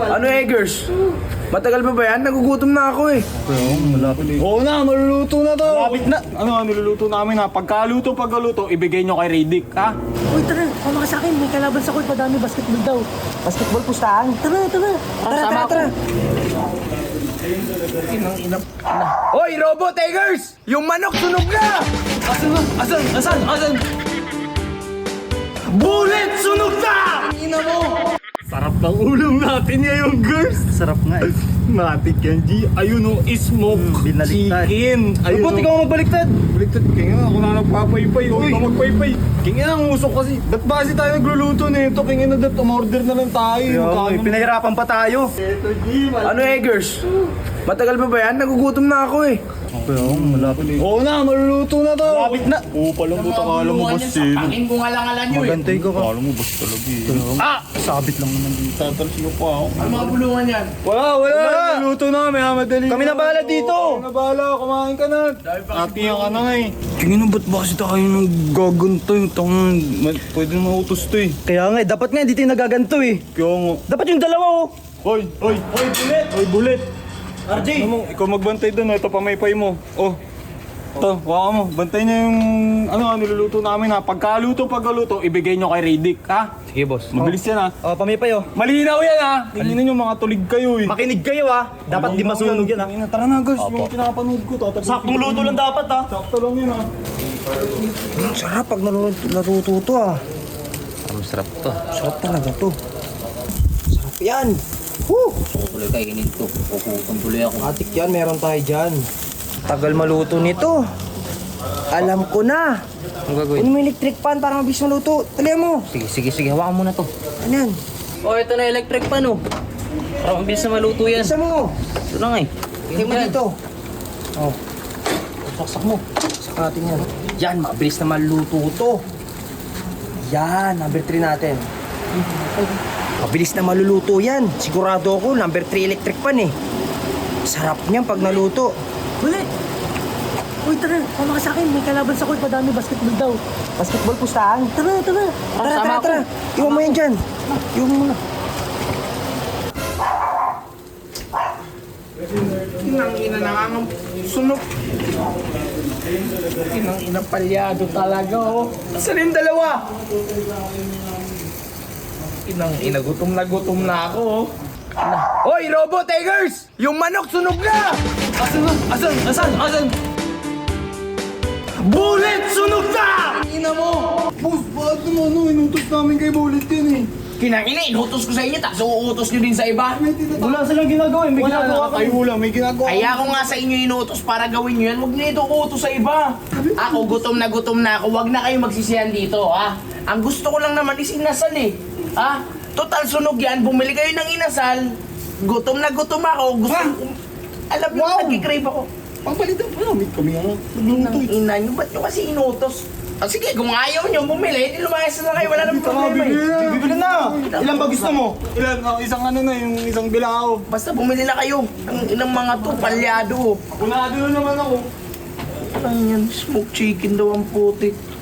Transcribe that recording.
Ano, Eggers? Matagal pa ba yan? Nagugutom na ako eh. Oo na, maluluto na to. Malapit na. Ano, niluluto namin ha. Pagkaluto, ibigay nyo kay Radic, ha? Uy, tara, sama ka sa akin. May kalaban sa ko'y padami basketball daw. Basketball pustahan. Tara. Tara. Hoy, Robot Eggers! Yung manok sunog na! Asan? Bullet sunog na! Ina mo! Sarap ng ulam natin ngayon, girls. Sarap nga eh. Matik yan, G. Ayun o, smoke binaliktad. chicken. Ayun Ba't ikaw magbaliktad? Baliktad, kaya nga ako na nagpapaypay. Huwag na magpaypay. Kaya nga, ang usok kasi. Ba't ba kasi tayo nagluluto nito? Kaya na dat, umorder na lang tayo. Pinahirapan pa tayo. Ito, G. Ano, Eggers? Matagal pa ba yan? Nagugutom na ako eh. Oo na, maluluto na to. Malapit na. Oo, palang buta kala mo ba sino? Pangin ko ngalang-alan nyo eh. Magantay ka pa. Kala mo ba talaga eh. Sabit lang naman dito. Tatalsiyo pa ako. Ano mga bulungan yan? Wala. Niluluto na, may madali. Kami na bahala dito. Kami na bahala, kumain ka na. Atiyan ka na nga eh. Tingin ba't ba kasi tayo nang gaganto yung tangang? Pwede na mautos to eh. Kaya nga eh, dapat nga hindi tayo nagaganto eh. Kaya nga. Dapat yung dalawa oh. Hoy, Bullet! RJ! Ano mo, ikaw magbantay doon, ito pamaypay mo. Oh. Ito, waka mo. Bantay niya yung niluluto namin ha. Pagkaluto, ibigay nyo kay Radic, ha? Sige, boss. Mabilis yan ha. Oh, pamipay oh. Malinaw yan ha. Tingnan nyo mga tulig kayo eh. Makinig kayo ah. Dapat di masunog yan ah. Tingnan, tara na guys, yung pinapanood ko. Saktong luto lang dapat ah. Sakto lang yun ha. Sarap pag naruto to ah. Ang sarap to. Sarap talaga to. Sarap yan. Woo! Tuloy kainin to. Kukutom tuloy ako. Atik yan, meron tayo dyan. Tagal maluto nito. Alam ko na. Ang gagawin? Kunin mo yung electric pan para mabilis maluto. Talihan mo. Sige. Hawakan mo na to. Ano yan? Oh, ito na electric pan oh. Para mabilis na maluto yan. Isa mo. Ito na nga eh. Tingnan mo dito. Oh. Saksak mo. Sakatin yan. Yan, mabilis na maluto to. Yan, number 3 natin. Mabilis na maluluto yan. Sigurado ako, number 3 electric pan eh. Sarap niyan pag naluto. Ulit! Uy, tara, sama ka sa akin. May kalaban sa ko'y padami basketball daw. Basketball pustahan. Tara. Tara. Iwan mo yan dyan. Iwan mo muna. Inang ina nangangang sunog. Inang ina palyado talaga oh. Saan yung dalawa? Inang ina gutom na ako oh. Hoy, Robot Eggers! Yung manok sunog na! Asan? Bullet sunog na! Ina mo! Boss, bakit naman inutos namin kay Bullet yun eh? Kinangina, inutos ko sa inyo, tapos uutos nyo din sa iba. Wala silang ginagawa. May ginagawa ka. Tayo lang, may ginagawa. Kaya ako nga sa inyo inutos para gawin nyo yan, huwag nyo ito utos sa iba. Ako, gutom na ako, huwag na kayo magsisihan dito, ha? Ang gusto ko lang naman is inasal eh, ha? Total sunog yan, bumili kayo ng inasal, gutom ako, gusto ko, alam nyo, nagkikrave ako. Pagpalitan pa namin kami nga. Nagluto eh. Ina nyo, ba't nyo kasi inutos? Ah, sige, kung ayaw nyo bumili, hindi lumayas na lang kayo, wala nang problema eh. Bibili na. Ilan ba gusto mo? Ilan? Isang yung isang bilao. Basta bumili na kayo, ang ilang mga to, palyado. Punado na naman ako. Ano yan, smoked chicken daw ang putik.